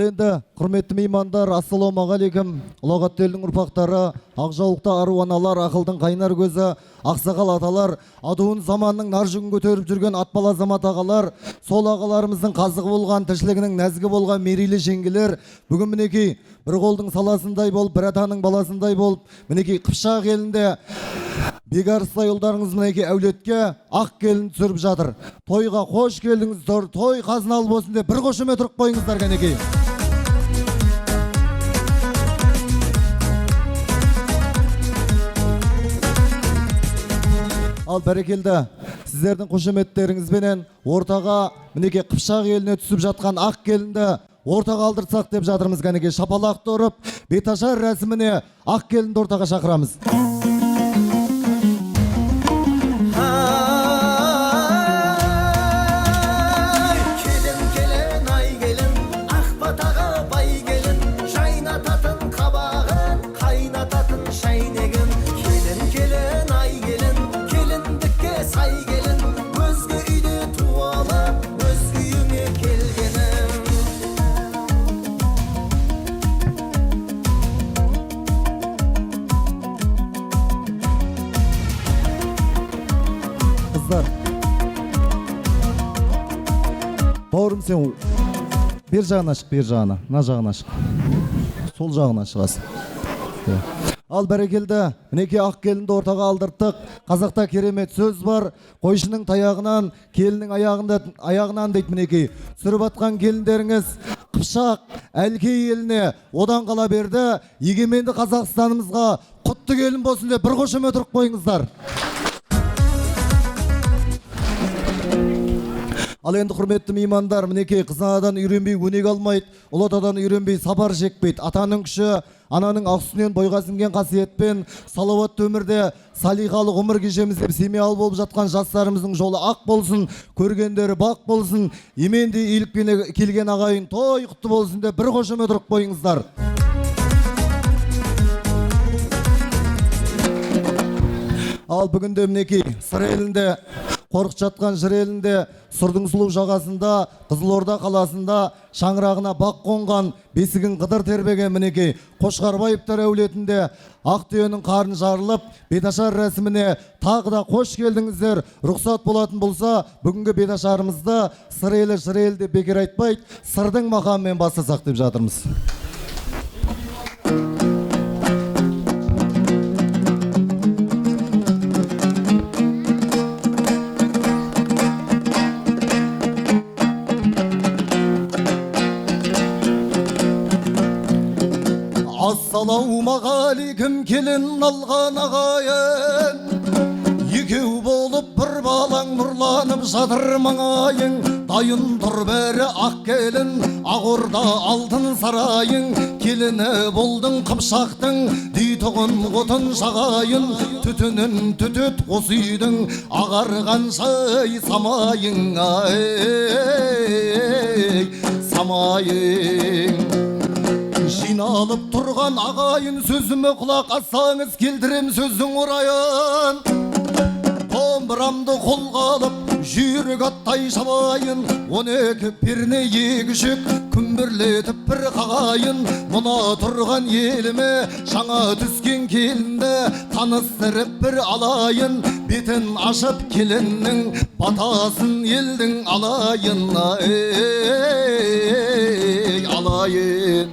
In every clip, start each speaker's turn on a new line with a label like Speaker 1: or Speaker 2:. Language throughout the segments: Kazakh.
Speaker 1: енді құрметті меймандар, ассалаумағалейкум. Ұлағатты елдің ұрпақтары, ақжаулықты ару аналар, ақылдың қайнар көзі, ақсақал аталар, адуын заманның нар жүгін көтеріп жүрген атпал азамат ағалар, сол ағаларымыздың қазығы болған, тіршілігінің нәзігі болған мерейлі жеңгелер, бүгін мінекей бір қолдың саласындай болып, бір атаның баласындай болып, мінекей Қыпшақ елінде бекарыстай ұлдарыңыз мінекей әулетке ақ келін түсіріп жатыр. Тойға қош келдіңіздер, той қазыналы болсын деп бір қошемет ұрып қойыңыздар кәнекей. Ал бәрекелді, сіздердің қошеметтеріңізбенен ортаға мінекей Қыпшақ еліне түсіп жатқан ақ келінді ортаға алдырсақ деп жатырмыз кәнекей. Шапалақты ұрып, беташар рәсіміне ақ келінді ортаға шақырамыз. Бауырым, сен бер жағына шық, бер жағына, мына жағына шық, сол жағына шығасың. Ал бәрекелді, мінекей ақ келінді ортаға алдырттық. Қазақта керемет сөз бар, қойшының таяғынан, келінің аяғынан дейді мінекей. Сүріп атқан келіндеріңіз Қыпшақ әлкей еліне одан қала берді, егеменді Қазақстанымызға құтты келін болсын деп бір қошемет ұрып қойыңыздар. Ал енді құрметті меймандар, мінекей қыз анадан үйренбей өнеге алмайды, ұл атадан үйренбей сапар шекпейді. Атаның күші, ананың ақ сүтінен бойға сіңген қасиетпен салауатты өмірде салиқалы ғұмыр кешеміз деп семьялы болып жатқан жастарымыздың жолы ақ болсын, көргендері бақ болсын, еменде иілікпен келген ағайын той құтты болсын деп бір қошемет ұрып қойыңыздар. Ал бүгінде мінекей сыр елінде, қорқыт жатқан жыр елінде, сырдың сұлу жағасында, Қызылорда қаласында шаңырағына бақ қонған, бесігін қыдыр тербеген мінекей Қошқарбаевтар әулетінде ақ түйенің қарны жарылып, беташар рәсіміне тағы да қош келдіңіздер. Рұқсат болатын болса, бүгінгі беташарымызды сыр елі жыр елі деп бекер айтпайды, сырдың мақамымен бастасақ деп жатырмыз. Ассалаумағалейкум келін алған ағайын, екеу болып бір балаң нұрланып жатыр маңайың. Дайын тұр бәрі ақ келін, ақ орда алтын сарайың. Келіні болдың Қыпшақтың, дейтұғын отын шағайын. Түтінін түтіт осы үйдің, ағарған шай самайың. Ай, самайың. Жиналып тұрған ағайын, сөзіме құлақ ассаңыз келтірем сөздің орайын. Домбырамды қолға алып, жүйрік аттай шабайын. 12 перне егішік күмбірлетіп бір қағайын. Мұна тұрған еліме жаңа түскен келінді таныстырып бір алайын. Бетін ашып келіннің батасын елдің алайын. Алайын.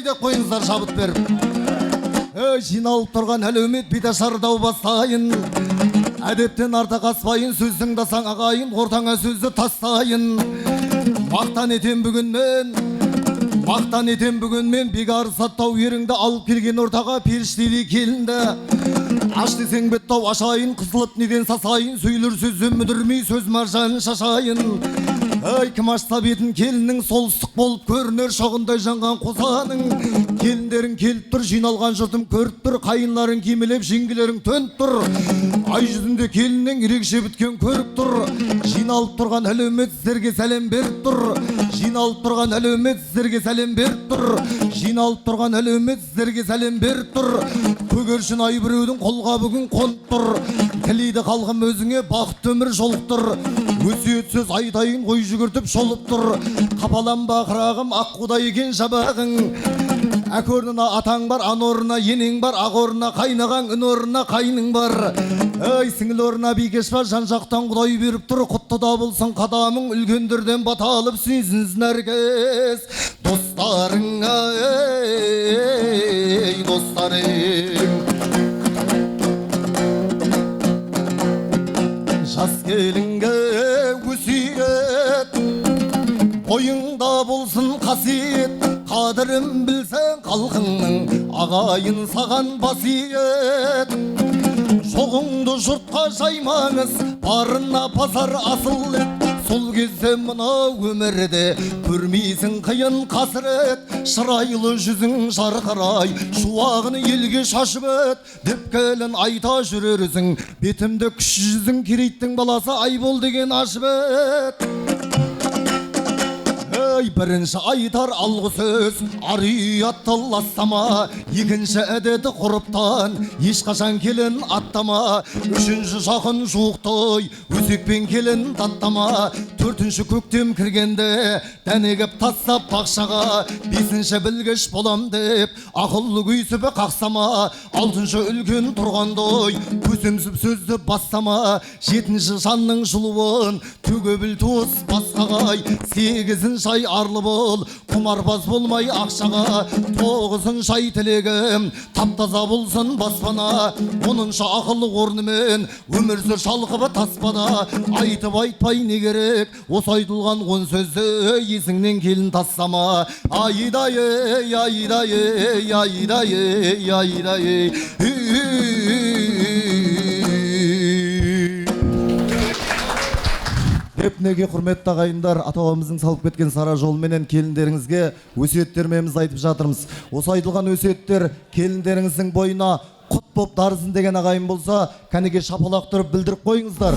Speaker 1: Деп қойыңыздар шабыт беріп. Жиналып тұрған әлеумет беташар дау бастайын. Әдептен артық аспайын, сөздің дасаң ағайын, ортаңа сөзді тастайын. Мақтан етем бүгін мен, бекарыс аттау еріңді алып келген ортаға періштедей келінді. Аш десең беттау ашайын, қысылып неден сасайын, сөйлір сөзден мүдірмей сөз маржанын шашайын. Ай, кім ашса бетін келіннің солыстық болып көрінер шоғындай жанған қосаның. Келіндерің келіп тұр, жиналған жұртым көріп тұр, қайынларың кимелеп, жеңгелерің төніп тұр. Ай жүзінде келіннің ерекше біткен көріп тұр. Жиналып тұрған әлеумет сіздерге сәлем беріп тұр. Жиналып тұрған әлеумет сіздерге сәлем беріп тұр. Жиналып тұрған әлеумет сіздерге сәлем беріп тұр. Көгершін ай біреудің қолға бүгін қонып тұр. Тілейді қалғым өзіңе бақыт өмір жолықтыр. Өсиет сөз айтайын қой жүгіртіп шолып тұр. Қапаланба қырағым аққудай екен жабағың. Әк орнына атаң бар, ан орнына енең бар, ақ орнына қайнаған, үн орнына қайның бар. Ай, сіңіл орнына бикеш бар, жан жақтан құдай беріп тұр. Құтты да болсын қадамың, үлкендерден бата алып сүйсінсін әркез. Достарың, ай, достарың. Жас келінге өсиет, бойыңда болсын қасиет. Қадірін білсең халқыңның, ағайын саған басиет. Жоғыңды жұртқа жаймаңыз, барына пазар асыл ет. Сол кезде мына өмірде көрмейсің қиын қасірет. Шырайлы жүзің жарқырай, шуағын елге шашып ет. Деп келін айта жүрерсің, бетімді күш жүзің керейттің баласы Айбол деген ашып ет. Бірінші айтар алғы сөз, ариятты ластама. Екінші әдеті құрыптан, ешқашан келін аттама. Үшінші жақын жуықтай, өсекпен келін таттама. Төртінші көктем кіргенде, дәнегіп тассап бақшаға. Бесінші білгіш болам деп, ақыллы күйсіпі қақсама. Алтыншы үлкен тұрғандай, көсемсіп сөзді бастама. Жетінші жанның жылуын, төге біл туыс басқағай. Сегізінші ай арлы бол, құмарбаз болмай ақшаға. Тоғызыншы ай тілегім, таптаза болсын баспана. Оныншы ақылы орнымен, өмір сүр шалқыбы таспада. Айтып айтпай не керек, осы айтылған он сөзді есіңнен келін тассама. Айдай, айдай, айдай, айдай. Неге құрметті ағайындар, ата-бабамыздың салып кеткен сара жолменен келіндеріңізге өсиеттерімізді айтып жатырмыз. Осы айтылған өсиеттер келіндеріңіздің бойына құт боп дарысын деген ағайын болса, кәнеге шапалақ тұрып білдіріп қойыңыздар.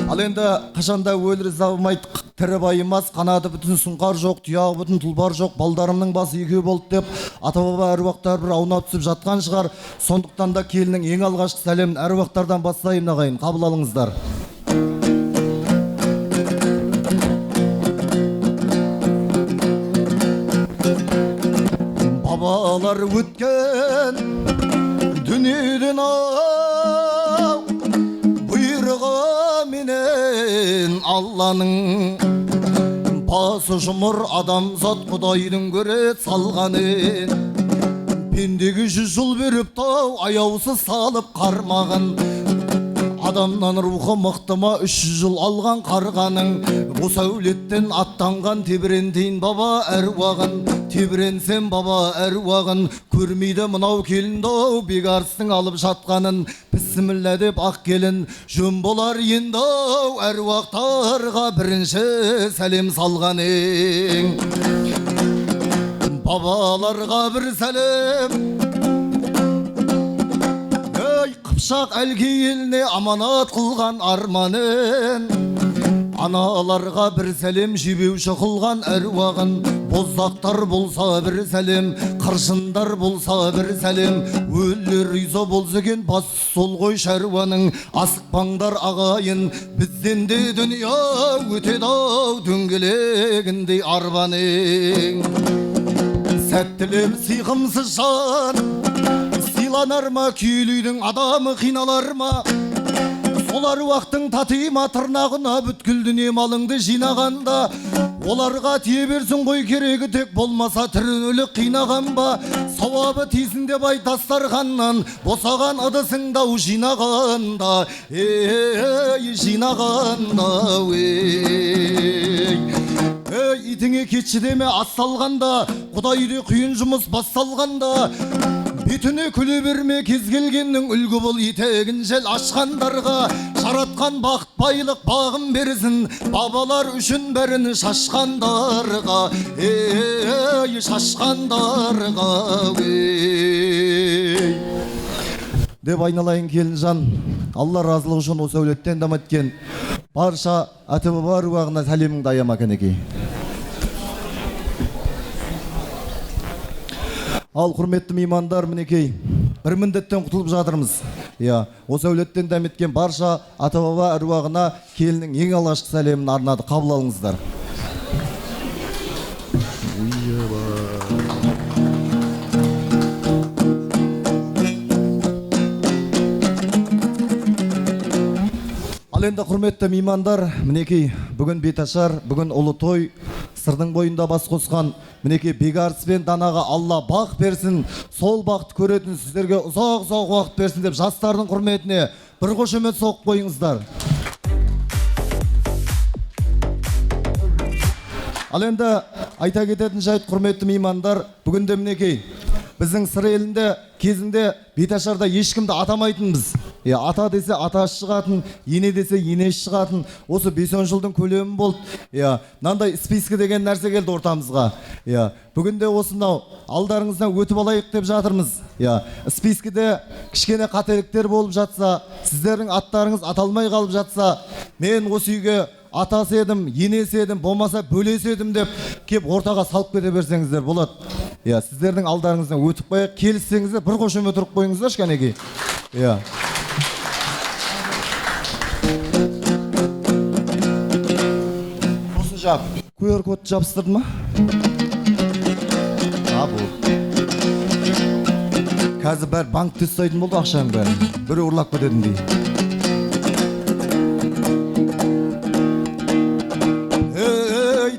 Speaker 1: Ал енді қашанда өлір завымайды, тірі байымас, қанаты бүтін сұңқар жоқ, тұяғы бүтін тұлбар жоқ, балдарымның басы екеу болды деп ата-баба әруақтар бір аунап түсіп жатқан шығар. Сондықтан да келінің ең алғашқы сәлемін әруақтардан бастайын ағайын, қабыл алыңыздар. Бабалар өткен дүниеден ау, бұйрығы менен Алланың басы жұмыр адамзат құдайдың көрет салғанын. Пендегі 100 жыл беріп тау, аяусыз салып қармағын. Адамнан рухы мықтыма 300 жыл алған қарғаның. Осы әулеттен аттанған тебірентейін баба әруағын. Тебіренсем баба әруағын, көрмейді мынау келіндау бегарыстың алып жатқанын. Бісміллә деп ақ келін жөн болар ендау, әруақтарға бірінші сәлем салғаның. Бабаларға бір сәлем, Қыпшақ әлгі еліне аманат қылған арманын. Аналарға бір сәлем, жебеуші қылған әруағын. Боздақтар болса бір сәлем, қыршындар болса бір сәлем. Өлілер риза болса екен бас сол ғой шаруаның. Асықпаңдар ағайын, бізден де дүния өтеді-ау дөңгелегіндей арбаның. Сәттілем сыйқымсыз жан сыйланар ма, күйлүйдің адамы қиналар ма? Солар уақыттың татыйма тырнағына бүткіл дүние малыңды жинағанда. Оларға тие берсін ғой керегі, тек болмаса тірін өлік қинаған ба? Сауабы тисін деп ай дастарханнан, босаған ыдысыңдау жинағанда. Жинағанда, итіңе кетші деме ас салғанда, құдайды құйын жұмыс бас салғанда. бетіне күле берме, кез келгеннің үлгі бол, етегін жел ашқандарға жаратқан бақыт байлық бағым берсін, бабалар үшін бәрін шашқандарға, шашқандарға деп айналайын келінжан. Алла разылығы үшін осы әулеттен дамыткен барша аты бар уағына сәлеміңді аяма кәнекей. Ал құрметті меймандар, мінекей бір міндеттен құтылып жатырмыз. Осы әулеттен дәметкен барша ата баба әруағына келіннің ең алғашқы сәлемін арнады, қабыл алыңыздар. Ал енді құрметті меймандар, мінекей бүгін беташар, бүгін ұлы той, сырдың бойында бас қосқан мінекей Бекарыс пен Данаға Алла бақ берсін, сол бақты көретін сіздерге ұзақ уақыт берсін деп жастардың құрметіне бір қошемет соғып қойыңыздар. Ал енді айта кететін жайт, құрметті меймандар, бүгінде мінекей біздің сыр елінде кезінде беташарда ешкімді атамайтынбыз. Ата десе атасы шығатын, ене десе енесі шығатын. Осы 5-10 жылдың көлемі болды. Мынандай списки деген нәрсе келді ортамызға. Бүгінде осынау алдарыңыздан өтіп алайық деп жатырмыз. Спискіде кішкене қателіктер болып жатса, сіздердің аттарыңыз аталмай қалып жатса, мен осы үйге атасы едім, енесі едім, болмаса бөлесі едім деп кеп ортаға салып кете берсеңіздер болады. Сіздердің алдарыңыздан өтіп қойып, келіссеңіздер бір қошемет тұрып қойыңыздар кәнекей. Осы жап, QR кодты жабыстырды ма? Бұл. Қазір бәрі банкте ұстайтын болды ақшаның бәрі. Бірі ұрлап кететін дей.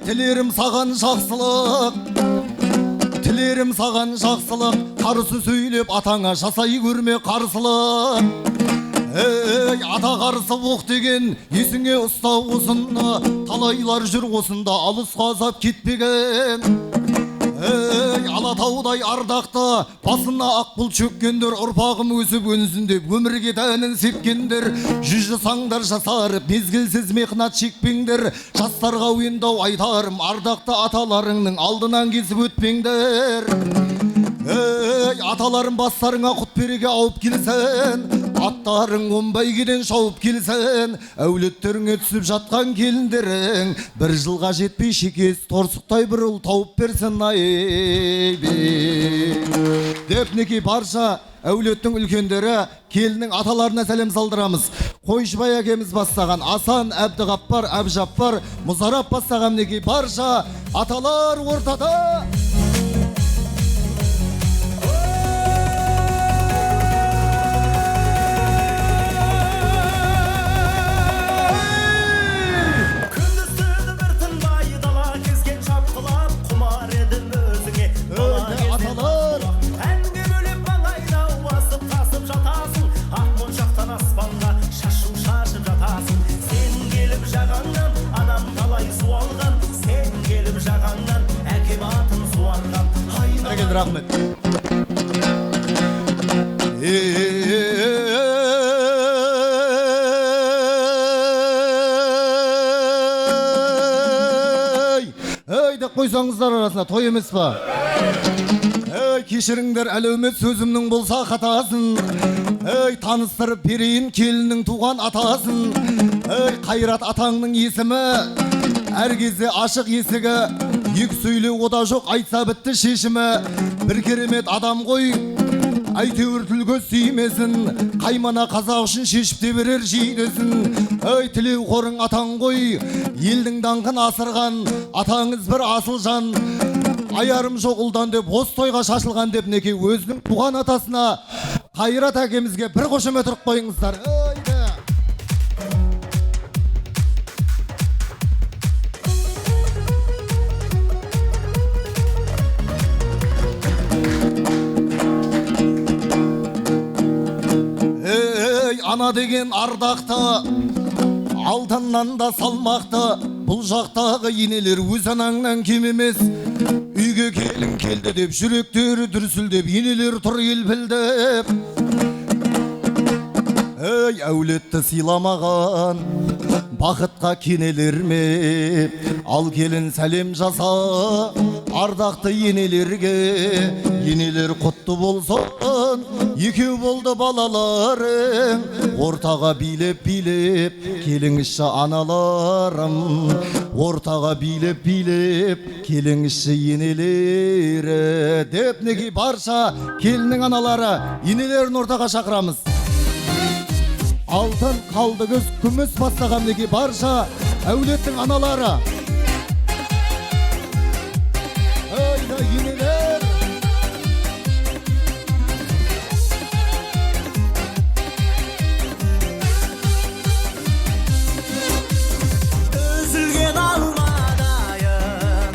Speaker 1: Тілерім саған жақсылық, тілерім саған жақсылық, қарсы сөйлеп атаңа жасай көрме қарсылық. Ата қарсы оқ деген есіңе ұста осында, талайлар жүр осында алысқа азап кетпеген. Алатаудай ардақты басына ақ бұл чөккендер, ұрпағым өсіп өнсінде өмірге тәнін сепкендер. Жүзжасаңдар жасарып мезгілсіз мехнат шекпеңдер, жастарға ойындау айтарым, ардақты аталарыңның алдынан кесіп өтпеңдер. Аталарым бастарыңа құт береге ауып келсін, аттарың оңбай кеден шауып келсін, әулеттеріңе түсіп жатқан келіндерің бір жылға жетпей шекес торсықтай бір ұл тауып берсін деп неке барша әулеттің үлкендері келінің аталарына сәлем салдырамыз. Қойшыбай әкеміз бастаған Асан, Әбдіғаппар, Әбжаппар, Мұзарап бастаған неке барша аталар ортада. Рахмет. Деп қойсаңыздар арасында той емес па? Кешіріңдер, әлеумет сөзімнің болса қатасын. Таныстырып берейін келіннің туған атасын. Қайрат атаңның есімі әр кезде ашық есігі, екі сөйлеу ода жоқ, айтса бітті шешімі. Бір керемет адам ғой, әйтеуір тілге сүймесін, қаймана қазақ үшін шешіп те берер жейдесін. Тілеу қорың атаң ғой, елдің даңқын асырған, атаңыз бір асыл жан. Аярым жоқ ұлдан деп осы тойға шашылған деп неке өзінің туған атасына, Қайрат әкемізге бір қошемет ұрып қойыңыздар. Ана деген ардақты, алтыннан да салмақты, бұл жақтағы енелер өз анаңнан кем емес. Үйге үйге келін келді деп жүректері дүрсілдеп енелер тұр елпілдеп ей әулетті сыйламаған бақытқа кенелер ме ал келін сәлем жаса ардақты енелерге енелер құтты болсын екеу болды балаларың ортаға билеп билеп келіңізші аналарым ортаға билеп билеп келіңізші енелері деп неге барша келіннің аналары енелерін ортаға шақырамыз. Алтын қалды көз күміс бастаған неге барша әулеттің аналары Öyde yeniler
Speaker 2: Üzülgen almadayın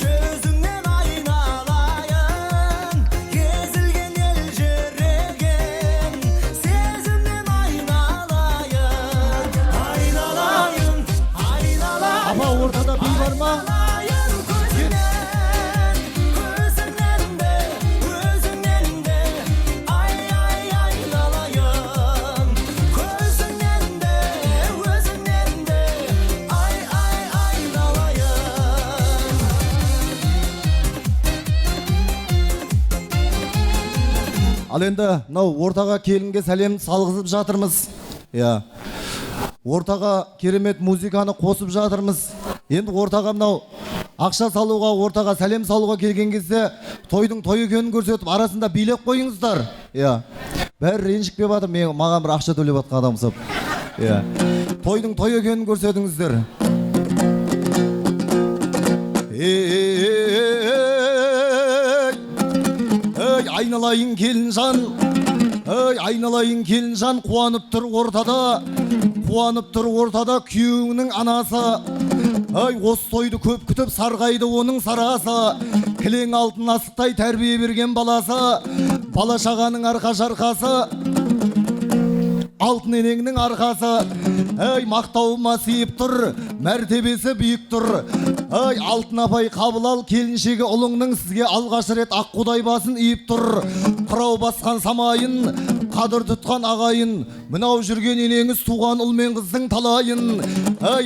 Speaker 2: Sözünden aynalayın Gezilgen el jüregen Sezimden aynalayın Aynalayın, aynalayın
Speaker 1: Ama ortada bir var mı? Ал енді мынау ортаға келінге сәлем салғызып жатырмыз. Иә. Ортаға керемет музыканы қосып жатырмыз. Енді ортаға мынау ақша салуға, ортаға сәлем салуға келген кезде тойдың той екенін көрсетіп, арасында билеп қойыңыздар. Иә. Бәрі ренжікпей жатыр, маған бір ақша төлеп жатқан адам ұқсап. Иә. Тойдың той екенін көрсетіңіздер. Айналайын келінжан, айналайын келінжан, қуанып тұр ортада күйеуінің анасы. Осы тойды көп күтіп сарғайды оның сарасы. Кілең алтын асықтай тәрбие берген баласы, бала шағаның арқа жарқасы, алтын енеңнің арқасы. Мақтауыма сиып тұр, мәртебесі биік тұр. Алтын апай қабыл ал, келіншегі ұлыңның сізге алғаш рет аққудай басын иіп тұр. Қырау басқан самайын, қадыр тұтқан ағайын, мынау жүрген енеңіз туған ұл мен қыздың талайын.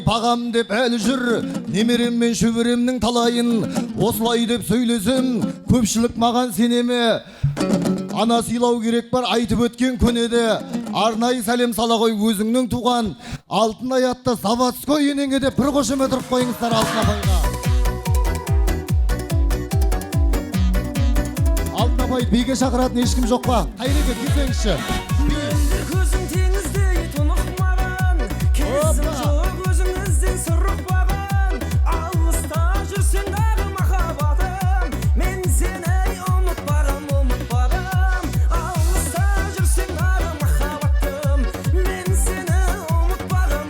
Speaker 1: Бағам деп әлі жүр, немерем мен шөберемнің талайын. Осылай деп сөйлесем, көпшілік маған сенеме. Ана сыйлау керек бар, айтып өткен көнеде. Арнайы сәлем сала ғой өзіңнің туған алтын аятты заводской енеңе деп бір қошемет ұрып қойыңыздар алтын апайға. Алтын апай биге шақыратын ешкім жоқ па? Қайреке келсеңізші.
Speaker 2: Көзің теңіздей тұнық маған Кезім жоқ өзіңізден сұрық баған Алыста жүрсен дағы махаббатым Мен сені ұмытпағам Алыста жүрсен дағы махаббатым Мен сені ұмытпағам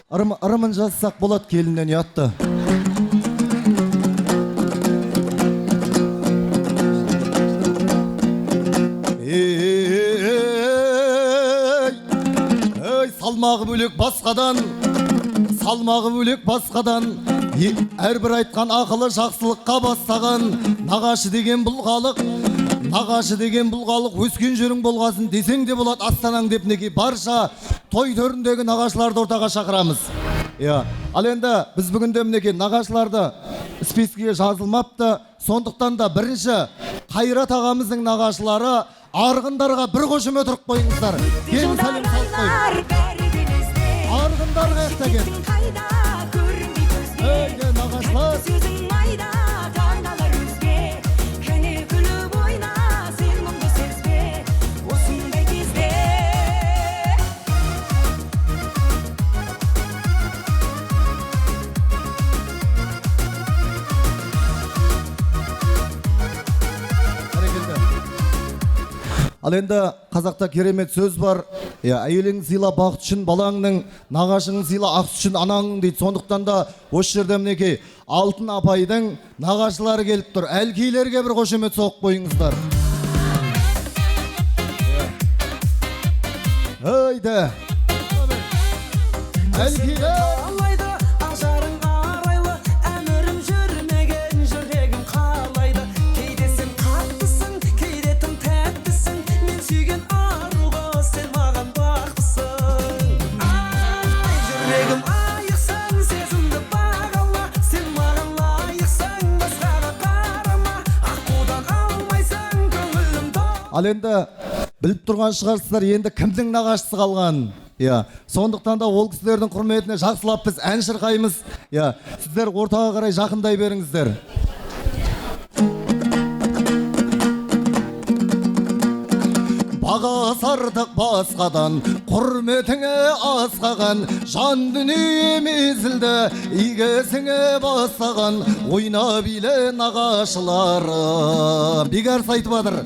Speaker 1: Ырымын жазсақ болады келіннен ұятты. Салмағы бөлек басқадан әрбір айтқан ақылы жақсылыққа бастаған нағашы деген бұлғалық өскен жерің болғасын десең де болады астанаң деп неге барша той төріндегі нағашыларды ортаға шақырамыз. Ал енді біз бүгінде мінеке нағашыларды спискіге жазылмапты, сондықтан да бірінші Қайрат ағамыздың нағашылары арғындарға бір қошемет ұрып қойыңыздар. Келін сәлем салып қойыңыз. Арғындар қаяқта кел. Нағашылар. Ал енді қазақта керемет сөз бар. Әйелің сыйла бақыт үшін балаңның, нағашың сыйла ақ үшін анаңның дейді. Сондықтан да осы жерде мінекей алтын апайдың нағашылары келіп тұр. Әлкейлерге бір қошемет соғып қойыңыздар. Әлкейлер. Ал енді біліп тұрған шығарсыздар, енді кімнің нағашысы қалған? Иә, сондықтан да ол кісілердің құрметіне жақсылап біз ән шырқаймыз. Иә, сіздер ортаға қарай жақындай беріңіздер. Бағасы артық басқадан, құрметіңе асқаған, жан дүние мезілді, игесіңе бастаған, ойна биле нағашыларым. Бекарыс айтып жатыр.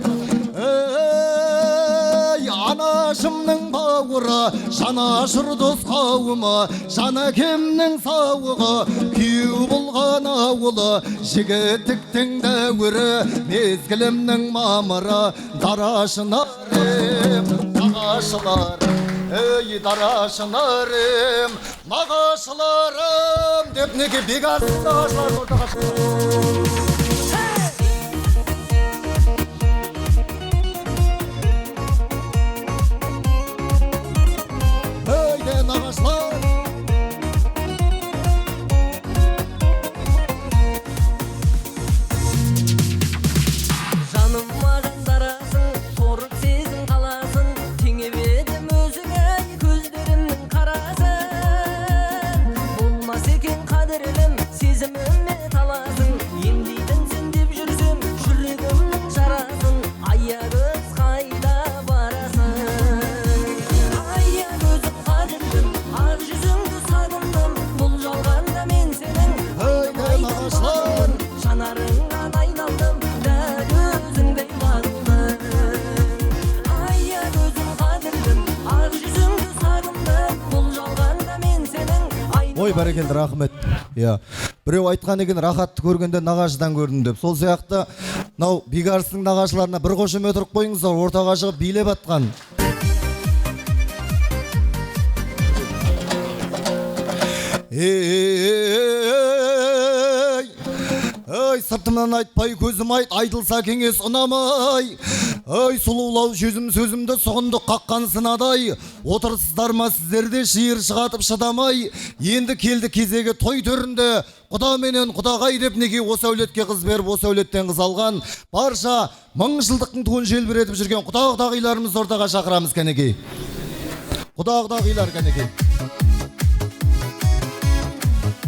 Speaker 1: Анашымның бауыры, жанашыр дос қауымы, жан әкемнің сауығы, күйеу болған ауылы, жігіттіктің дәуірі, мезгілімнің мамыры, дарашынарым, нағашылар, ей дарашынарым, нағашыларым деп неге Бекарыс нағашылар ортаға шықты.
Speaker 2: Жаным маған дарасың, торып сезім қаласың, теңеп едім өзіңе көздерімнің қарасын. Болмас екен қадірлім, сезіміме таласың, емдейтін сен деп жүрсем, жүрегімнің жарасын. Аягөз қайда барасың? Аягөзім қадірлім, ақ жүзіңді сағындым, бұл жалғанда мен сенің айтылмағанмын, жанарыңнан айналдым, дәл өзіңдей бағындым. Аягөзім қадірлім, ақ жүзіңді сағындым, бұл жалғанда мен сенің
Speaker 1: Ой, бәрекелді, рахмет. Иә. Біреу айтқан екен, рахатты көргенде нағашыдан көрдім деп. Сол сияқты, мынау Бекарыстың нағашыларына бір қошемет ұрып қойыңыздар, ортаға шығып билеп атқан. Ей, сыртымнан айтпай көзім айт, айтылса кеңес ұнамай. Ей, сұлулау сөзімді сұғындық қаққан сынадай. Отырсыздар ма сіздерде шиыр шығатып шыдамай. Енді келді кезегі той төрінде, құда менен құдағай деп неге осы әулетке қыз беріп, осы әулеттен қыз алған барша мың жылдықтың туын желбіретіп жүрген құда-құдағиларымыз ортаға шақырамыз кәнекей. Құда-құдағилар кәнекей.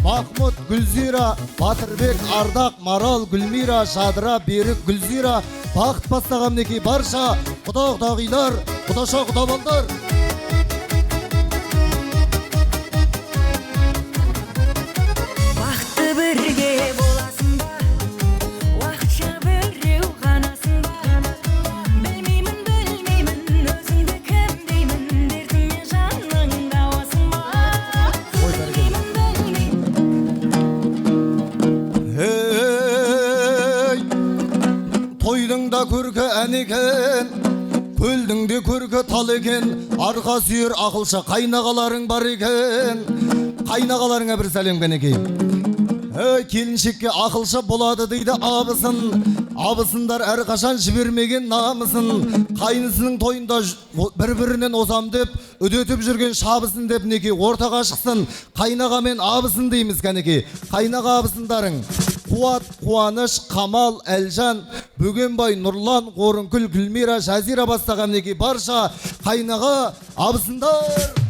Speaker 1: Махмұт, Гүлзира, Батырбек, Ардақ, Марал, Гүлмира, Жадыра, Берік, Гүлзира, бақыт бастаған неке барша құда-құдағилар, құдаша құдабалдар.
Speaker 2: Бақытты бірге боласың ба, уақытша біреу ғанасың ба? Білмеймін, өзіңді кім деймін, дертіңе жаның дауасың ба?
Speaker 1: Тойдың да көркі ән екен, көлдің де көркі тал екен, арқа сүйер ақылшы қайнағаларың бар екен. Қайнағаларыңа бір сәлем кәнекей. Келіншекке ақылшы болады дейді абысын, абысындар әрқашан жібермеген намысын. Қайнысының тойында бір-бірінен озам деп, үдетіп жүрген шабысын деп неке ортаға шықсын. Қайнаға мен абысын дейміз кәнекей. Қайнаға абысындарың Қуат, Қуаныш, Қамал, Әлжан, Бөгенбай, Нұрлан, Қорынкүл, Гүлмира, Жазира бастаған неке барша қайнаға абысындар.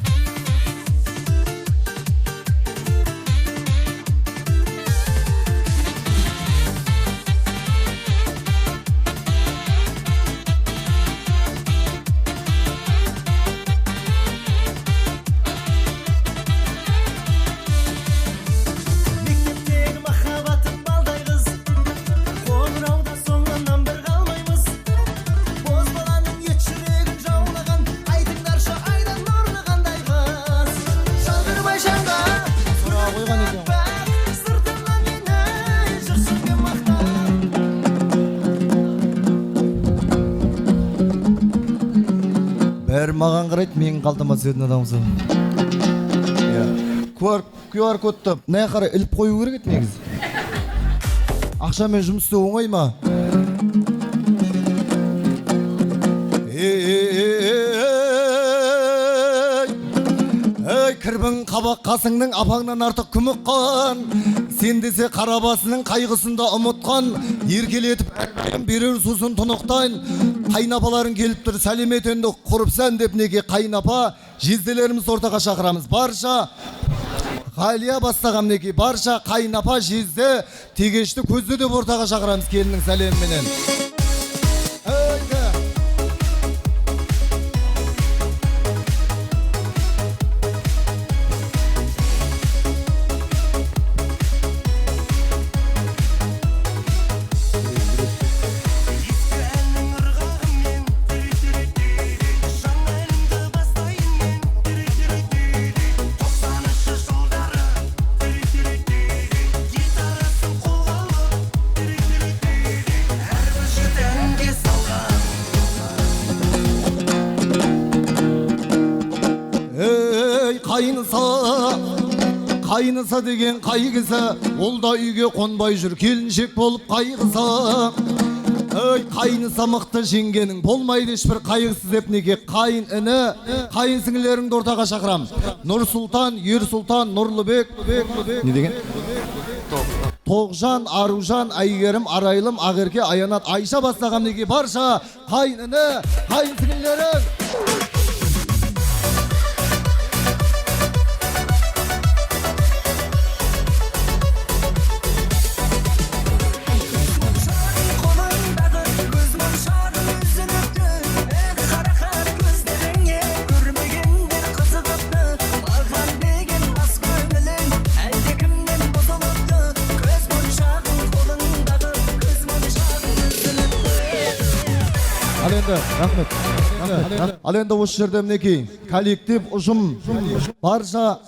Speaker 1: Бәрі маған қарайды, менің қалтама түсетін адамсы. QR кодты мына қарай іліп қою керек еді негізі. Ақшамен жұмыс істеу оңай ма? Кірбің қабақ қасыңның апаңнан артық күмікқан, сен десе қарабасының қайғысында ұмытқан, еркелетіп берер сусын тұнықтайн, Қайнапаларың келіп тұр, сәлеметенді құрыпсан деп неге қайнапа жезделеріміз ортаға шақырамыз. Барша Ғалия бастаған неке, барша қайнапа жезде тегешті көзді деп ортаға шақырамыз келінің сәлемменен. Қайныса деген қайғысы, ол да үйге қонбай жүр, келіншек болып қайғысы. Қайныса мықты жеңгенің, болмайды ешбір қайғысыз деп неге қайын іні, қайын сіңілеріңді ортаға шақырам. Нұр Сұлтан, Ер Сұлтан, Нұрлыбек, не деген? Тоғжан, Аружан, Айгерім, Арайлым, Ақерке, Аянат, Айша бастаған неге барша қайын іні, қайын сіңілерің. Рахмет. Ал енді осы жерде мінекей коллектив ұжым барша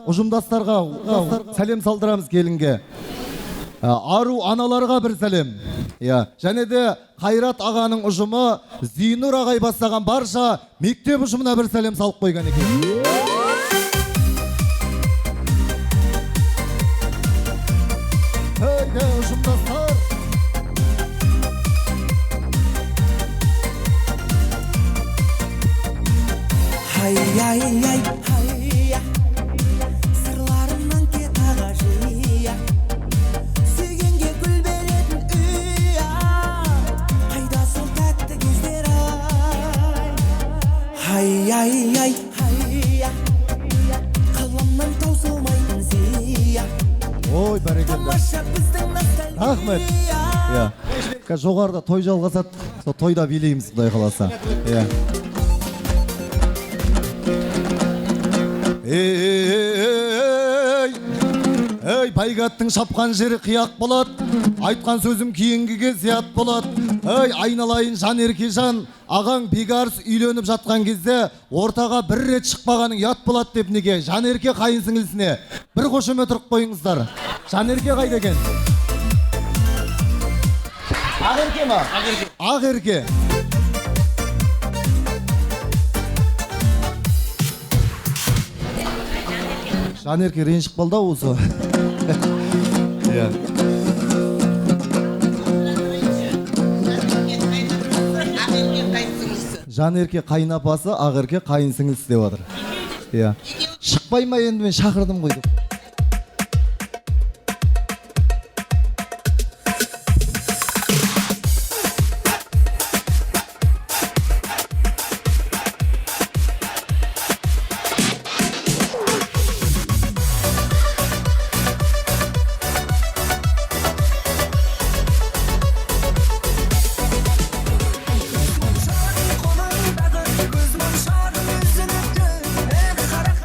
Speaker 1: ұжымдастарға сәлем салдырамыз келінге. Ару аналарға бір сәлем. Және де Қайрат ағаның ұжымы Зинур ағай бастаған барша мектеп ұжымына бір сәлем салып қойған екен. Ұжымдастар.
Speaker 2: Ай-яй-яй, ай-я, сырларымнан кет аға жия, сүйгенге гүл беретін үйя, қайда сол тәтті кездер ай. Ай-яй-яй, ай-я, қаламнан таусылмайтын зия,
Speaker 1: ой, бәрекелді.
Speaker 2: тамаша біздің ностальгия.
Speaker 1: Рахмет. Жоғарда той жалғасады, сол тойда билейміз құдай қаласа. Ей, Байгаттың шапқан жері қияқ болады, айтқан сөзім кейінгіге зият болады. Ей, айналайын жан еркежан, ағаң Бекарыс үйленіп жатқан кезде ортаға бір рет шықпағаның ят болады деп неге жан ерке қайын сіңілісіне бір қошемет ұрып қойыңыздар. Жан ерке қайда екен? Ақ ерке ма? Ақ ерке. Жан ерке ренжіп қалды осы. Жан ерке қайнапасы, ақ ерке қайын сіңілісі деп отыр. Шықпай ма енді, мен шақырдым қойдым.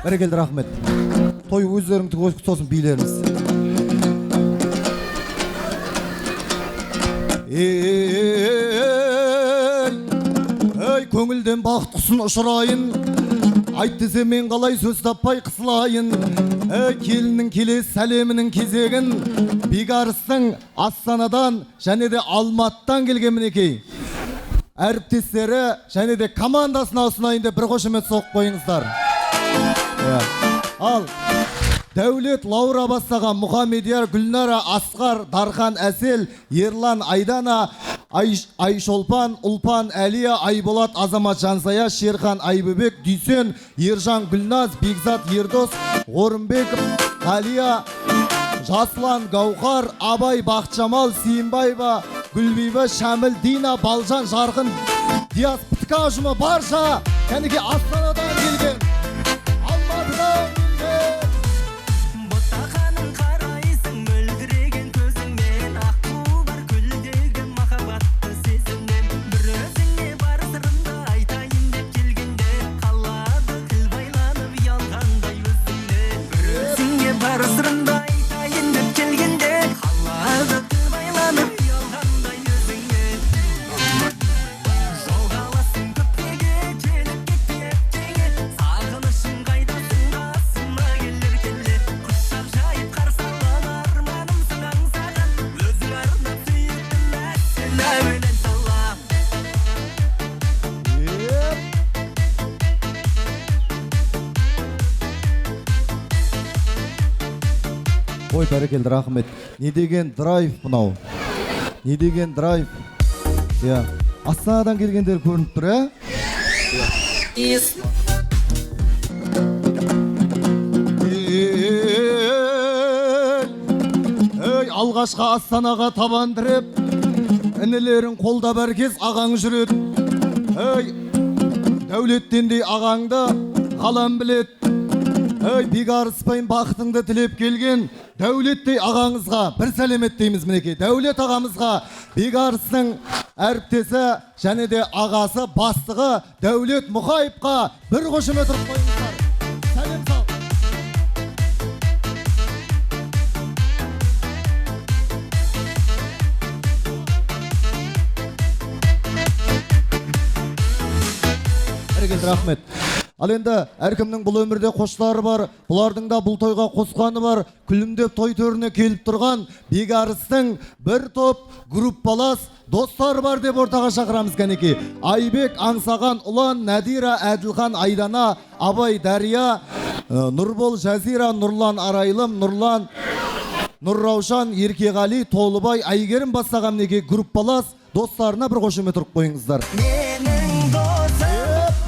Speaker 1: Бәрекелді, рахмет. Той өздеріңді көзгі сосын билеріміз. Ей, көңілден бақыт құсын ұшырайын, айт десе мен қалай сөз таппай қысылайын. Ей, келінің келес сәлемінің кезегін Бекарыстың Астанадан және де Алматтан келген мінекей әріптестері және де командасына ұсынайын деп бір қошемет соғып қойыңыздар. Ал Дәулет Лаура бастаған Мұхамедияр, Гүлнара, Асқар, Дархан, Әсел, Ерлан, Айдана, Айшолпан, Ұлпан, Әлия, Айболат, Азамат, Жансая, Шерхан, Айбөбек, Дүйсен, Ержан, Гүлназ, Бекзат, Ердос, Орынбек, Алия, Жаслан, Гаухар, Абай, Бақытжамал, Сейімбаева, Гүлбиба, Шәміл, Дина, Балжан, Жарқын, Диас ПТК ұжымы барша кәніге Астанадан келген, Алматыдан келген.
Speaker 2: Ботақаның қарайсың мөлдіреген көзіңмен, аққу бар көлдегі махаббатты сезіммен. Бір өзіңе бар сырымды айтайын деп келгенде, қалады тіл байланып ұялғандай өзіңнен. Бір өзіңе бар сырымды айтайын деп келгенде, қалады тіл байланып ұялғандай өзіңнен. Жоғаласың көптеге, келіп кетпей сағынышың қайдасың басыма келер келе. Құшақ жайып қарсы алған арманымсың аңсаған, өзің арнап сүйіктім сені әуелен сала.
Speaker 1: Ой, бәрекелді, рахмет. Не деген драйв мынау? Не деген драйв? Иә, Астанадан келгендер көрініп тұр, Ей, алғашқа Астанаға табан тіреп, інілерін қолда бәркез ағаң жүреді. Ей, дәулеттендей ағаңды қалам білет. Ей, бегарыспайын бақытыңды тілеп келген Дәулеттей ағаңызға бір сәлемет дейміз мінекей. Дәулет ағамызға бегарыстың әріптесі және де ағасы бастығы Дәулет Мұқаевқа бір қошемет ұрып қойыңыздар. Сәлем сал. Бәрекелді, рахмет. Ал енді әркімнің бұл өмірде қоштары бар, бұлардың да бұл тойға қосқаны бар. Күлімдеп той төріне келіп тұрған бегарыстың бір топ группалас достар бар деп ортаға шақырамыз кәнеки. Айбек, Аңсаған, Ұлан, Нәдира, Әділхан, Айдана, Абай, Дария, Нұрбол, Жазира, Нұрлан, Арайлым, Нұрлан, Нұрраушан, Еркеғали, Толыбай, Айгерім бастаған неге группалас достарына бір қошемет ұрып қойыңыздар.
Speaker 2: Менің досым,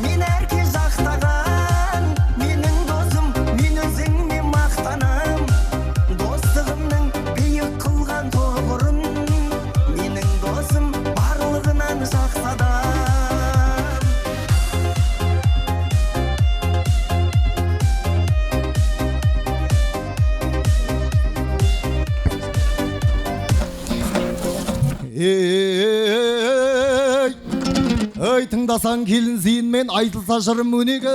Speaker 2: мен әрке жақтаған, менің досым, мен өзіңме мақтанам. Достығымның биік қылған тоғырын, менің досым барлығынан жақсы адам.
Speaker 1: Ей, тыңдасаң келін зейінмен айтылса жырым өнеге.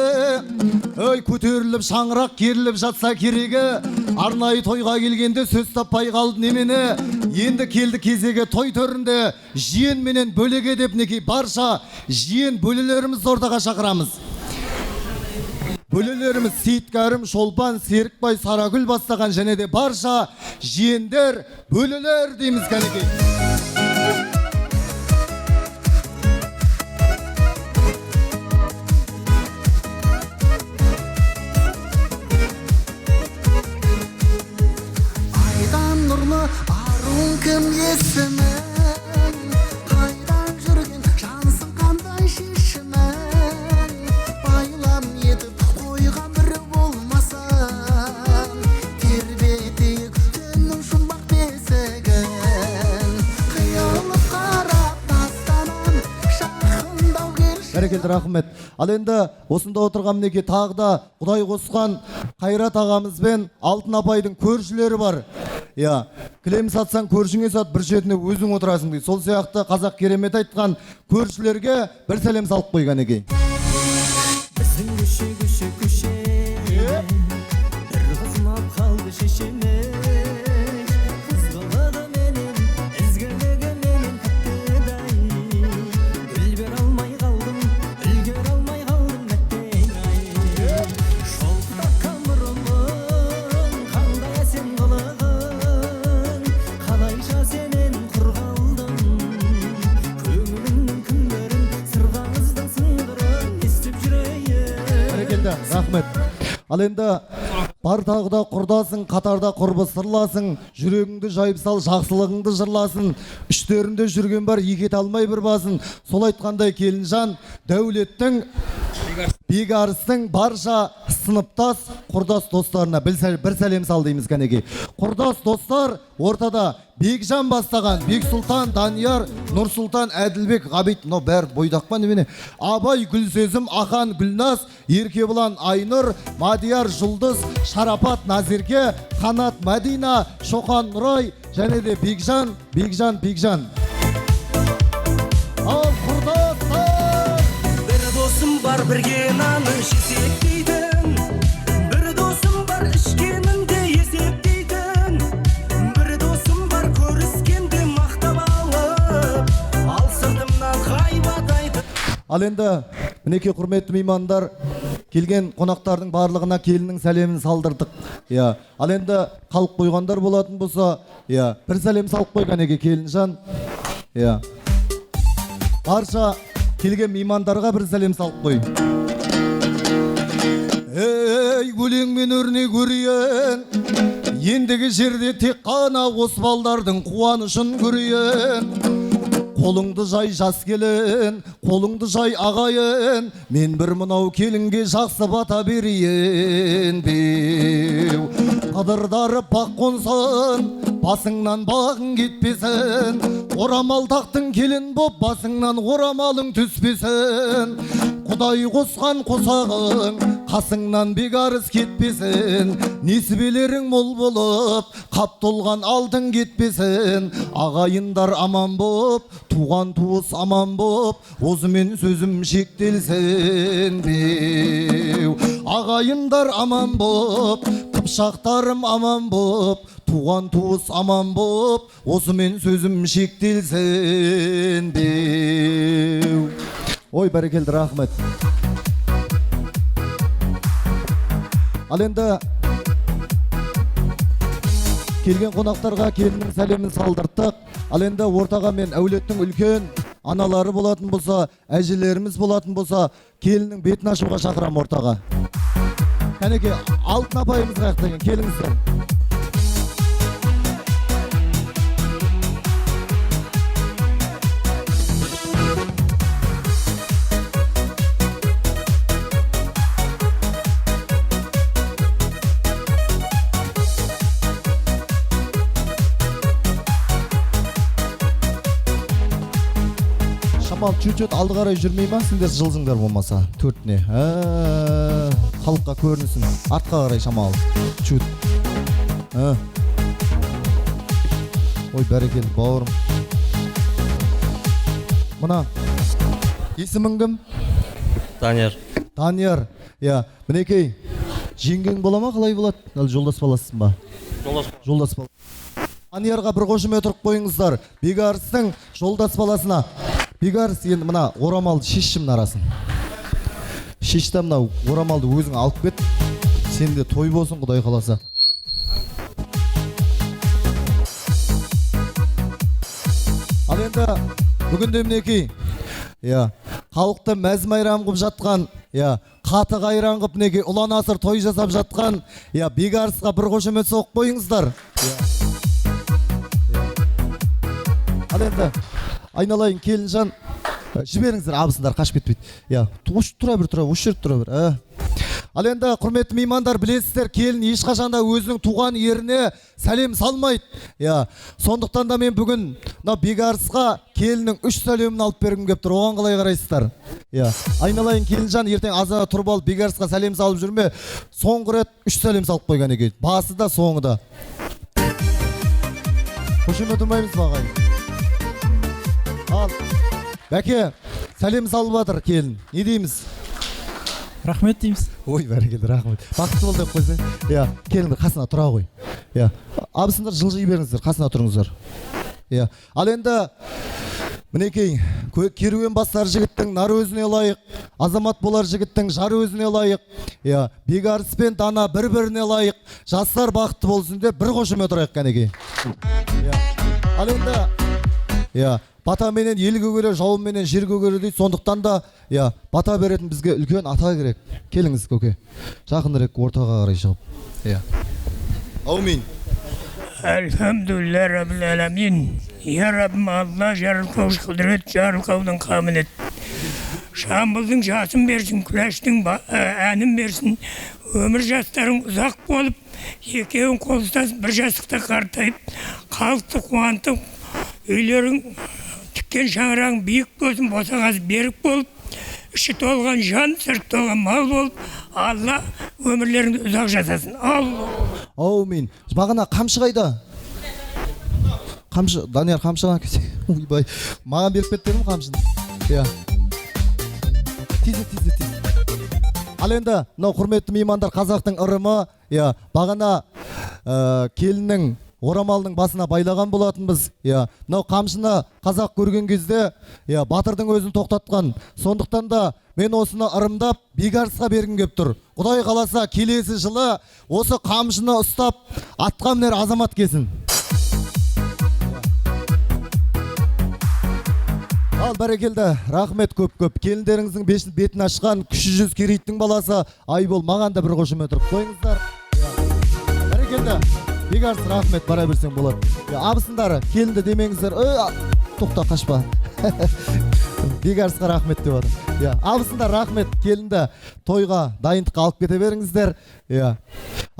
Speaker 1: Ей, көтеріліп шаңырақ керіліп жатса керегі. Арнайы тойға келгенде сөз таппай қалды немене. Енді келді кезеге той төрінде жиен менен бөлеге деп неке барша жиен бөлелеріміз ортаға шақырамыз. Бөлелеріміз Сейіткәрім, Шолпан, Серікбай, Сарагүл бастаған және де барша жиендер бөлелер дейміз кәнеке.
Speaker 3: Айдан нұрлы аруың кім есімін, қайдан жүрген жансың қандай шешімін, байлам етіп қойған бір болмаса, тербетейік түннің жұмбақ бесігін, қиялып қарап тастанам жақындау келші.
Speaker 1: Бәрекелді, рахмет. Ал енді осында отырған мінеке тағы да Құдай қосқан Қайрат ағамызбен Алтын апайдың көршілері бар. Иә, кілем сатсаң көршіңе сат, бір шетіне өзің отырасың дейді. Сол сияқты қазақ керемет айтқан көршілерге бір сәлем салып қойған екен.
Speaker 2: Біздің күші бір қызмап қалды шешеме. Қызғылығы менен, ізгілігі менен тәттідай. Гүл бер алмай қалдым, үлгер алмай қалдым мәттей. Шолпытаққан бұрымың, қандай әсем қылығың, қалайша сенен құр қалдым. Көңіліңнің күндерін, сырғаңыздың сыңғырын естіп жүрейін.
Speaker 1: Бәрекелді, рахмет. Ал енді бар тағыда құрдасың, қатарда құрбы сырласың, жүрегіңді жайып сал, жақсылығыңды жырласын, үштерінде жүрген бар, екет алмай бір басын. Сол айтқандай келінжан Дәулеттің Бекарыстың барша сыныптас құрдас достарына бір сәлем сал дейміз кәнеки. Құрдас достар, ортада Бекжан бастаған, Бексұлтан, Данияр, Нұрсұлтан, Әділбек, Ғабит, бәрі бойдақпа немене. Абай, Гүлсезім, Ахан, Гүлназ, Еркебұлан, Айнұр, Мадияр, Жұлдыз, Шарапат, Назерке, Қанат, Мәдина, Шоқан, Нұрай, және де Бекжан. Ал құрдастар!
Speaker 2: Бір досым бар бірге наны есептейтін, бір досым бар ішкенінде есептейтін, бір досым бар көріскенде мақтап алып, ал сыртымнан ғайбат айтып.
Speaker 1: Ал енді мінеке құрметті меймандар, келген қонақтардың барлығына келіннің сәлемін салдырдық. Ал енді қалып қойғандар болатын болса, бір сәлем салып қой кәнеке келінжан. Барша келген меймандарға бір сәлем салып қой. Ей, өлеңмен өрне көрейін, ендігі жерде тек қана осы балдардың қуанышын көрейін. Қолыңды жай жас келін, қолыңды жай ағайын, мен бір мынау келінге жақсы бата берейін беу. Қыдырдары бақ қонсын, басыңнан бағың кетпесін, орамал тақтың келін боп, басыңнан орамалың түспесін. Құдай қосқан қосағың, қасыңнан бекарыс кетпесін, несібелерің мол болып, қап толған алтын кетпесін. Ағайындар аман боп, туған туыс аман боп, осымен сөзім шектелсін беу. Ағайындар аман боп, қыпшақтарым аман боп, туған туыс аман боп, осымен сөзім шектелсін беу. Ой, бәрекелді, рахмет. Ал енді келген қонақтарға келіннің сәлемін салдырттық. Ал енді ортаға мен әулеттің үлкен аналары болатын болса, әжелеріміз болатын болса, келіннің бетін ашуға шақырам ортаға. Кәнеке, алтын апайымыз қаяқтан келіңіздер. Шамал чөт алды қарай жүрмей ма? Сендер жылзыңдар болмаса, төртіне. Халыққа көрінісін. Артқа қарай шамал. Чөт. Ой, бәрекелді бауырым. Мұна, есімің кім?
Speaker 4: Данияр.
Speaker 1: Данияр. Мінекей, жеңгең бола ма, қалай болады? Жолдас баласың ба? Жолдас бала. Даниярға бір қошымен тұрып қойыңыздар. Бекарыстың жолдас баласына. Бекарыс, енді мына орамалды шешшімін арасын. Шешті мына орамалды өзің алып кет. Сенде той болсын, Құдай қаласа. Ал енді бүгінде мінекей, халықты мәз майрам қып жатқан, қаты қайран қып мінекей ұлан асыр той жасап жатқан, Бекарысқа бір қошемет соғып қойыңыздар. Ал енді айналайын келінжан, жіберіңіздер, абысындар қашып кетпейді. Тұра бір, осы жерде тұра бір. Ал енді құрметті меймандар, білесіздер, келін ешқашанда өзінің туған еріне сәлем салмайды. Сондықтан да мен бүгін Бекарысқа келіннің 3 сәлемін алып бергім кеп тұр. Оған қалай қарайсыздар? Айналайын келінжан, ертең азана тұрып алып Бекарысқа сәлем салып жүрме. Соңғы рет 3 сәлем салып қойған екен. Басы да, соңы да. Қошеме тұрмаймыз бағай. Ал, бәке, сәлем салып жатыр келін. Не дейміз?
Speaker 5: Рахмет дейміз.
Speaker 1: Ой, бәрекелді, рахмет. Бақытты бол деп қойсаң. Келіңдер, қасына тұра қой. Абысындар жылжи беріңіздер, қасына тұрыңыздар. Ал енді мінекей, керуен бастар жігіттің нар өзіне лайық, азамат болар жігіттің жар өзіне лайық. Бекарыс пен Дана бір-біріне лайық. Жастар бақытты болсын деп бір қошеме тұрайық кәнеке. Ал енді бата менен ел көгере, жауын менен жер көгере дейді. Сондықтан да бата беретін бізге үлкен ата керек. Келіңіз көке. Жақындырек ортаға қарай шығып. Аумин.
Speaker 5: Elhamdülillah Rabbil Alemin. Ya Rabbim Allah jarılkavuz kudret, jarılkavudun kamil et. Жамбылдың жасын берсін, күләштің әнін берсін. Өмір жастарың ұзақ болып, екеуін қол ұстасып, бір жастықта қартайып, халықты қуантып, үйлерің тіккен шаңырағың биік болсын, босағасы берік болып, іші толған жан, сырт толған мал болып, Алла өмірлеріңді ұзақ жасасын.
Speaker 1: Аумин. Бағана қамшы қайда? Қамшы, Данияр қамшыға кесе. Ойбай. Маған беріп кеттерім қамшыны. Иә. Тизе. Ал енді, мынау құрметті меймандар, қазақтың ырымы, иә, бағана келіннің орамалының басына байлаған болатынбыз. Иә, мынау қамшыны қазақ көрген кезде, иә, батырдың өзін тоқтатқан. Сондықтан да мен осыны ырымдап Бекарысқа бергім кеп тұр. Құдай қаласа келесі жылы осы қамшыны ұстап атқа мінер азамат келсін. Ал бәрекелді, рахмет көп. Келіндеріңіздің бетін ашқан кіші жүз керейттің баласы Айбол, маған да бір қошемет ұрып қойыңыздар. Бәрекелді, Бекарыс, рахмет, бара берсең болады. Абысындары, келінді демеңіздер. Тоқта, қашпа. Бекарысқа рахмет деп отыр. Абысындар, рахмет, келінді тойға дайындыққа алып кете беріңіздер.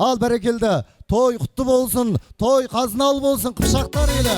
Speaker 1: Ал бәрекелді, той құтты болсын, той қазыналы болсын, қыпшақтар елі.